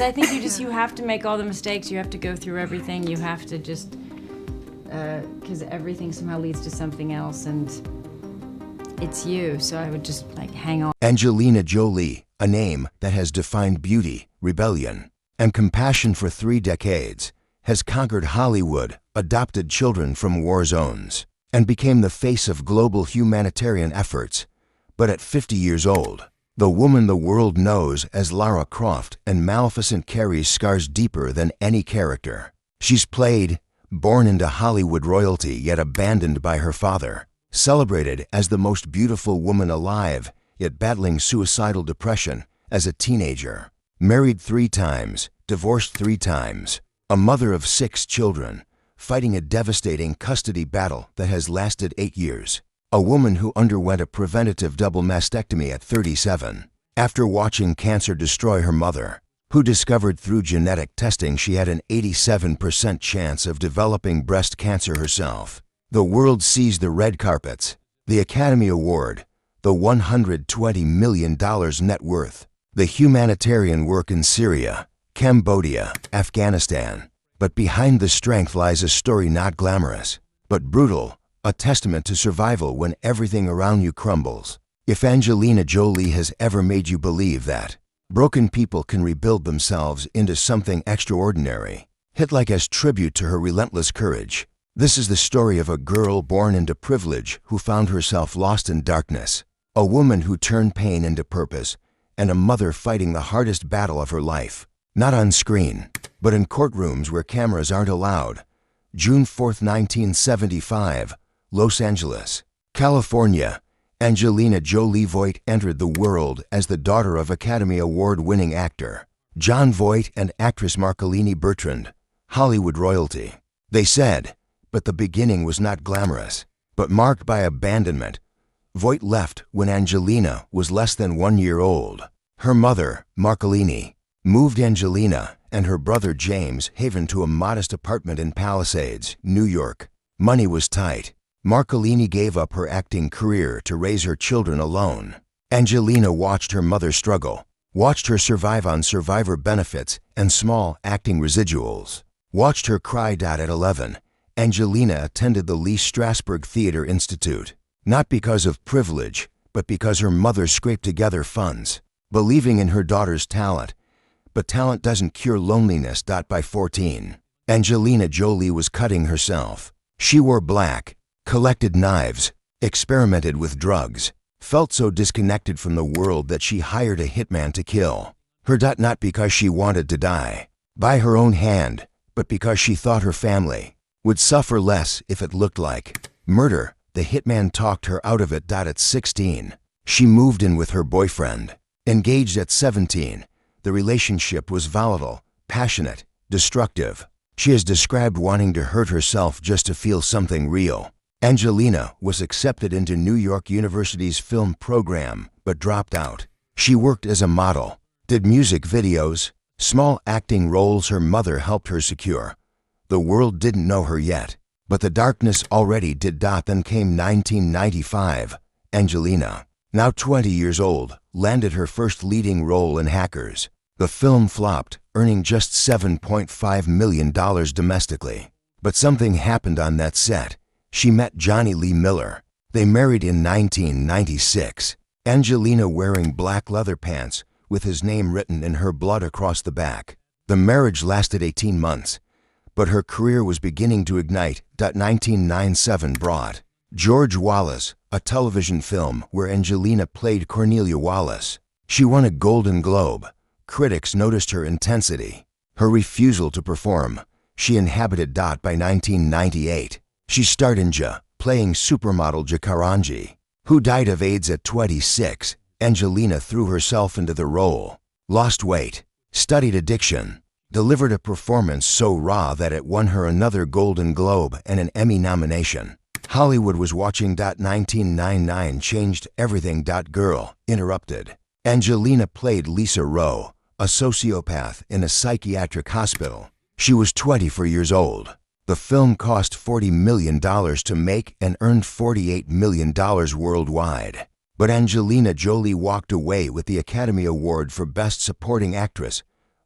I think you have to make all the mistakes. You have to go through everything. You have to just, because everything somehow leads to something else, and it's you. So I would just like hang on. Angelina Jolie, a name that has defined beauty, rebellion, and compassion for 3 decades, has conquered Hollywood, adopted children from war zones, and became the face of global humanitarian efforts. But at 50 years old, the woman the world knows as Lara Croft and Maleficent carries scars deeper than any character. She's played, born into Hollywood royalty yet abandoned by her father, celebrated as the most beautiful woman alive yet battling suicidal depression as a teenager, married 3 times, divorced 3 times, a mother of 6 children, fighting a devastating custody battle that has lasted 8 years. A woman who underwent a preventative double mastectomy at 37 after watching cancer destroy her mother, who discovered through genetic testing she had an 87% chance of developing breast cancer herself. The world sees the red carpets, the Academy Award, the $120 million net worth, the humanitarian work in Syria, Cambodia, Afghanistan. But behind the strength lies a story not glamorous, but brutal, a testament to survival when everything around you crumbles. If Angelina Jolie has ever made you believe that broken people can rebuild themselves into something extraordinary, hit like as tribute to her relentless courage. This is the story of a girl born into privilege who found herself lost in darkness, a woman who turned pain into purpose, and a mother fighting the hardest battle of her life, not on screen, but in courtrooms where cameras aren't allowed. June 4, 1975, Los Angeles, California. Angelina Jolie Voight entered the world as the daughter of Academy Award-winning actor Jon Voight and actress Marcolini Bertrand, Hollywood royalty. They said, but the beginning was not glamorous, but marked by abandonment. Voight left when Angelina was less than 1 year old. Her mother, Marcolini, moved Angelina and her brother James Haven to a modest apartment in Palisades, New York. Money was tight. Marcolini gave up her acting career to raise her children alone. Angelina watched her mother struggle, watched her survive on survivor benefits and small acting residuals, watched her cry. At 11, Angelina attended the Lee Strasberg Theater Institute, not because of privilege, but because her mother scraped together funds, believing in her daughter's talent. But talent doesn't cure loneliness. By 14, Angelina Jolie was cutting herself. She wore black, collected knives, experimented with drugs, felt so disconnected from the world that she hired a hitman to kill her. Not because she wanted to die by her own hand, but because she thought her family would suffer less if it looked like murder. The hitman talked her out of it. At 16, she moved in with her boyfriend. Engaged at 17, the relationship was volatile, passionate, destructive. She has described wanting to hurt herself just to feel something real. Angelina was accepted into New York University's film program, but dropped out. She worked as a model, did music videos, small acting roles her mother helped her secure. The world didn't know her yet, but the darkness already did. Then came 1995. Angelina, now 20 years old, landed her first leading role in Hackers. The film flopped, earning just $7.5 million domestically. But something happened on that set. She met Johnny Lee Miller. They married in 1996. Angelina wearing black leather pants with his name written in her blood across the back. The marriage lasted 18 months, but her career was beginning to ignite. 1997 brought George Wallace, a television film where Angelina played Cornelia Wallace. She won a Golden Globe. Critics noticed her intensity, her refusal to perform. She inhabited. By 1998, she starred in playing supermodel Jakaranji, who died of AIDS at 26. Angelina threw herself into the role, lost weight, studied addiction, delivered a performance so raw that it won her another Golden Globe and an Emmy nomination. Hollywood was watching. 1999 changed everything. Girl Interrupted. Angelina played Lisa Rowe, a sociopath in a psychiatric hospital. She was 24 years old. The film cost $40 million to make and earned $48 million worldwide. But Angelina Jolie walked away with the Academy Award for Best Supporting Actress,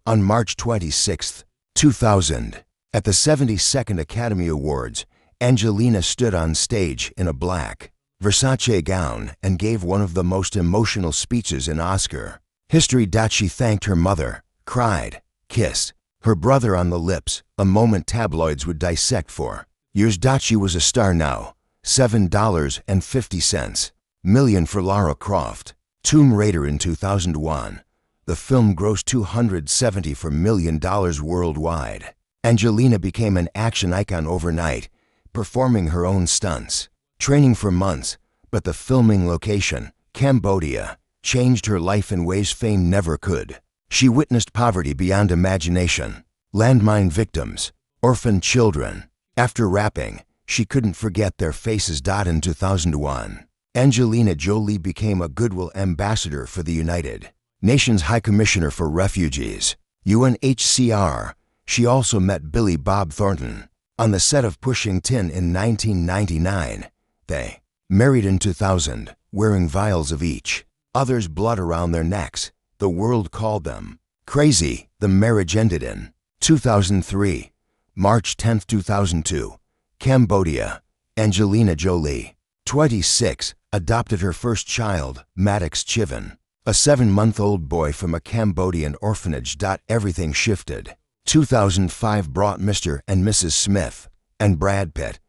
On March 26, 2000, at the 72nd Academy Awards, Angelina stood on stage in a black Versace gown and gave one of the most emotional speeches in Oscar history. She thanked her mother, cried, kissed her brother on the lips, a moment tabloids would dissect for years. She was a star now. $7.50 million for Lara Croft. Tomb Raider in 2001. The film grossed $274 million worldwide. Angelina became an action icon overnight, performing her own stunts, training for months, but the filming location, Cambodia, changed her life in ways fame never could. She witnessed poverty beyond imagination, landmine victims, orphaned children. After rapping, she couldn't forget their faces. In 2001, Angelina Jolie became a Goodwill ambassador for the United Nations High Commissioner for Refugees, UNHCR. She also met Billy Bob Thornton on the set of Pushing Tin in 1999. They married in 2000, wearing vials of each other's blood around their necks. The world called them crazy. The marriage ended in 2003. March 10, 2002, Cambodia. Angelina Jolie, 26, adopted her first child, Maddox Chivan, a 7-month-old boy from a Cambodian orphanage. Everything shifted. 2005 brought Mr. and Mrs. Smith and Brad Pitt.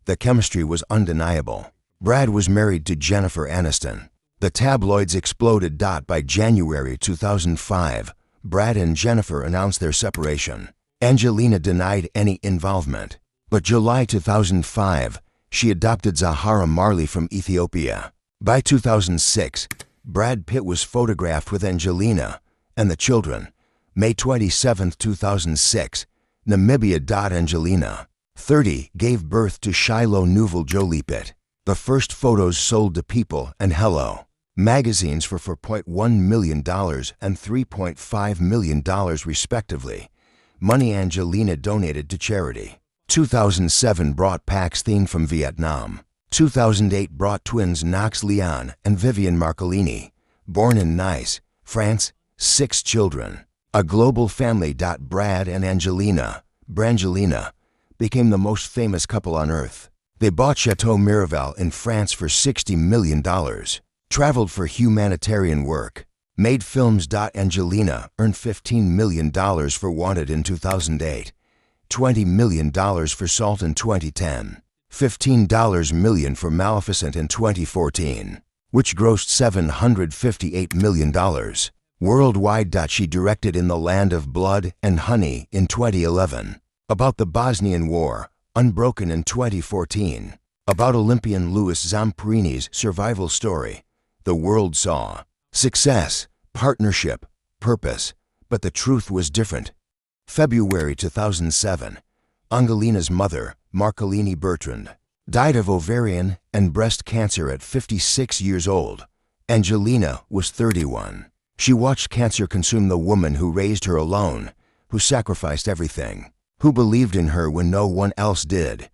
The chemistry was undeniable. Brad was married to Jennifer Aniston. The tabloids exploded. By January 2005, Brad and Jennifer announced their separation. Angelina denied any involvement, but July 2005, she adopted Zahara Marley from Ethiopia. By 2006, Brad Pitt was photographed with Angelina and the children. May 27, 2006, Namibia. Angelina, 30, gave birth to Shiloh Nouvel Jolie Pitt. The first photos sold to People and Hello magazines for $4.1 million and $3.5 million respectively. Money Angelina donated to charity. 2007 brought Pax Thien from Vietnam. 2008 brought twins Knox Leon and Vivian Marcolini, born in Nice, France, 6 children. A global family. Brad and Angelina, Brangelina, became the most famous couple on earth. They bought Chateau Miraval in France for $60 million, traveled for humanitarian work, made films. Angelina earned $15 million for Wanted in 2008, $20 million for Salt in 2010, $15 million for Maleficent in 2014, which grossed $758 million worldwide. She directed In the Land of Blood and Honey in 2011, about the Bosnian War, Unbroken in 2014, about Olympian Louis Zamperini's survival story. The world saw success, partnership, purpose, but the truth was different. February 2007, Angelina's mother, Marcolini Bertrand, died of ovarian and breast cancer at 56 years old. Angelina was 31. She watched cancer consume the woman who raised her alone, who sacrificed everything, who believed in her when no one else did.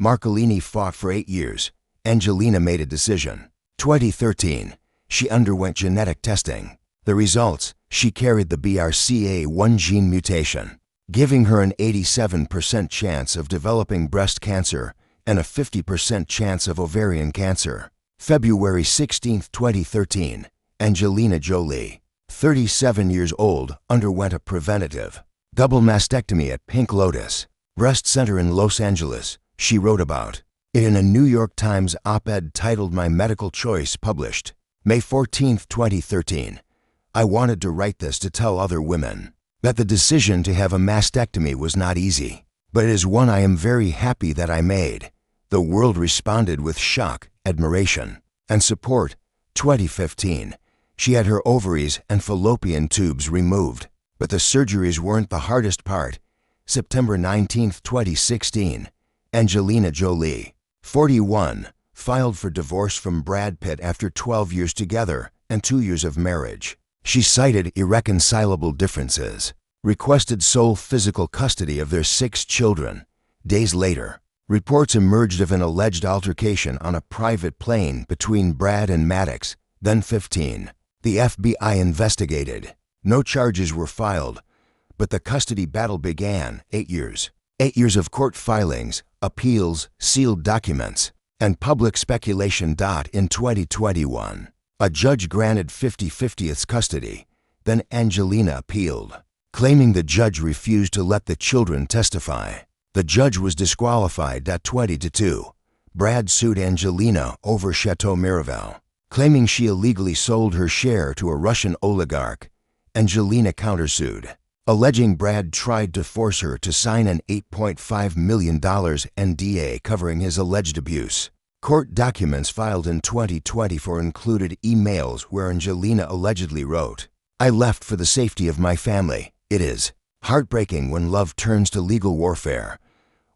Marcolini fought for 8 years. Angelina made a decision. 2013, she underwent genetic testing. The results, she carried the BRCA1 gene mutation, giving her an 87% chance of developing breast cancer and a 50% chance of ovarian cancer. February 16, 2013, Angelina Jolie, 37 years old, underwent a preventative double mastectomy at Pink Lotus Breast Center in Los Angeles. She wrote about it in a New York Times op-ed titled My Medical Choice, published May 14, 2013. I wanted to write this to tell other women that the decision to have a mastectomy was not easy, but it is one I am very happy that I made. The world responded with shock, admiration, and support. 2015, she had her ovaries and fallopian tubes removed, but the surgeries weren't the hardest part. September 19, 2016, Angelina Jolie, 41, filed for divorce from Brad Pitt after 12 years together and 2 years of marriage. She cited irreconcilable differences, requested sole physical custody of their 6 children. Days later, reports emerged of an alleged altercation on a private plane between Brad and Maddox, then 15. The FBI investigated. No charges were filed, But the custody battle began. 8 years. 8 years of court filings, appeals, sealed documents, and public speculation. In 2021, a judge granted 50/50 custody. Then Angelina appealed, claiming the judge refused to let the children testify. The judge was disqualified. 20-2. Brad sued Angelina over Chateau Miraval, claiming she illegally sold her share to a Russian oligarch. Angelina countersued, alleging Brad tried to force her to sign an $8.5 million NDA covering his alleged abuse. Court documents filed in 2024 included emails where Angelina allegedly wrote, "I left for the safety of my family. It is heartbreaking when love turns to legal warfare."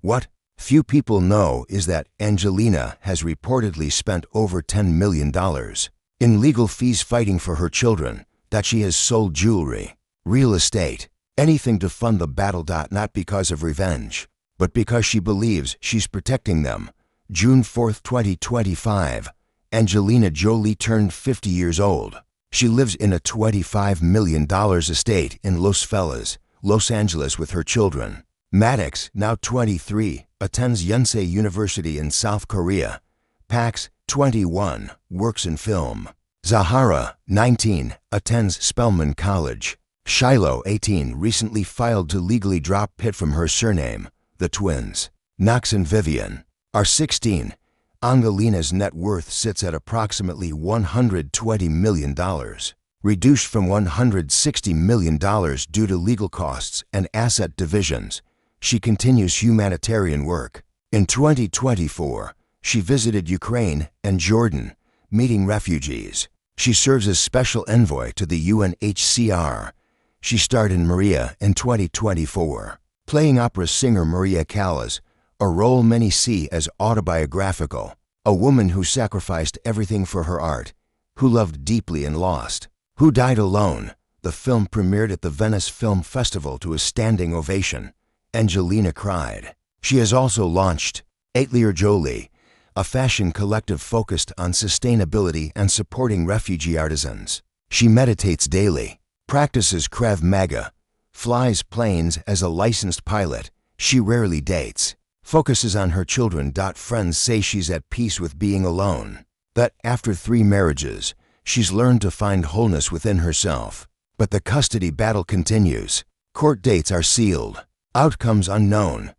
What few people know is that Angelina has reportedly spent over $10 million in legal fees fighting for her children, that she has sold jewelry, real estate, anything to fund the battle. Not because of revenge, but because she believes she's protecting them. June 4, 2025, Angelina Jolie turned 50 years old. She lives in a $25 million estate in Los Feliz, Los Angeles with her children. Maddox, now 23, attends Yonsei University in South Korea. Pax, 21, works in film. Zahara, 19, attends Spelman College. Shiloh, 18, recently filed to legally drop Pitt from her surname. The twins, Knox and Vivian, are 16. Angelina's net worth sits at approximately $120 million, reduced from $160 million due to legal costs and asset divisions. She continues humanitarian work. In 2024, she visited Ukraine and Jordan, meeting refugees. She serves as special envoy to the UNHCR. She starred in Maria in 2024, playing opera singer Maria Callas, a role many see as autobiographical. A woman who sacrificed everything for her art, who loved deeply and lost, who died alone. The film premiered at the Venice Film Festival to a standing ovation. Angelina cried. She has also launched Angelina Jolie, a fashion collective focused on sustainability and supporting refugee artisans. She meditates daily, practices Krav Maga, flies planes as a licensed pilot. She rarely dates, focuses on her children. Friends say she's at peace with being alone, that after 3 marriages, she's learned to find wholeness within herself. But the custody battle continues. Court dates are sealed, outcomes unknown.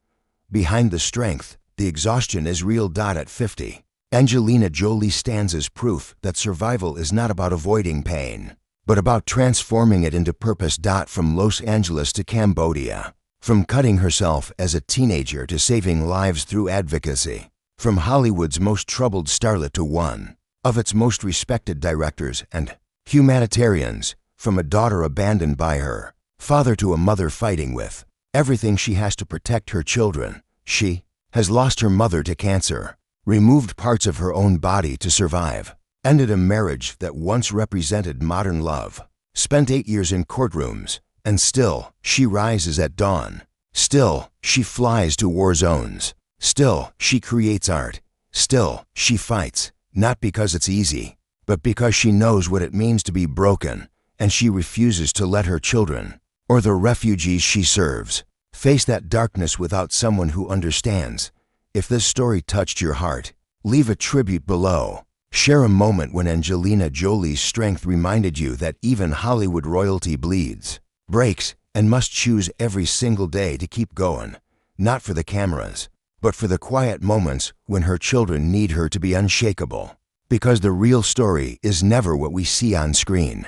Behind the strength, the exhaustion is real. At 50, Angelina Jolie stands as proof that survival is not about avoiding pain, but about transforming it into purpose. From Los Angeles to Cambodia, from cutting herself as a teenager to saving lives through advocacy, from Hollywood's most troubled starlet to one of its most respected directors and humanitarians, from a daughter abandoned by her father to a mother fighting with everything she has to protect her children. She has lost her mother to cancer, removed parts of her own body to survive, ended a marriage that once represented modern love, spent 8 years in courtrooms, and still she rises at dawn. Still she flies to war zones. Still she creates art. Still she fights, not because it's easy, but because she knows what it means to be broken, and she refuses to let her children, or the refugees she serves, face that darkness without someone who understands. If this story touched your heart, leave a tribute below. Share a moment when Angelina Jolie's strength reminded you that even Hollywood royalty bleeds, breaks, and must choose every single day to keep going, not for the cameras, but for the quiet moments when her children need her to be unshakable. Because the real story is never what we see on screen.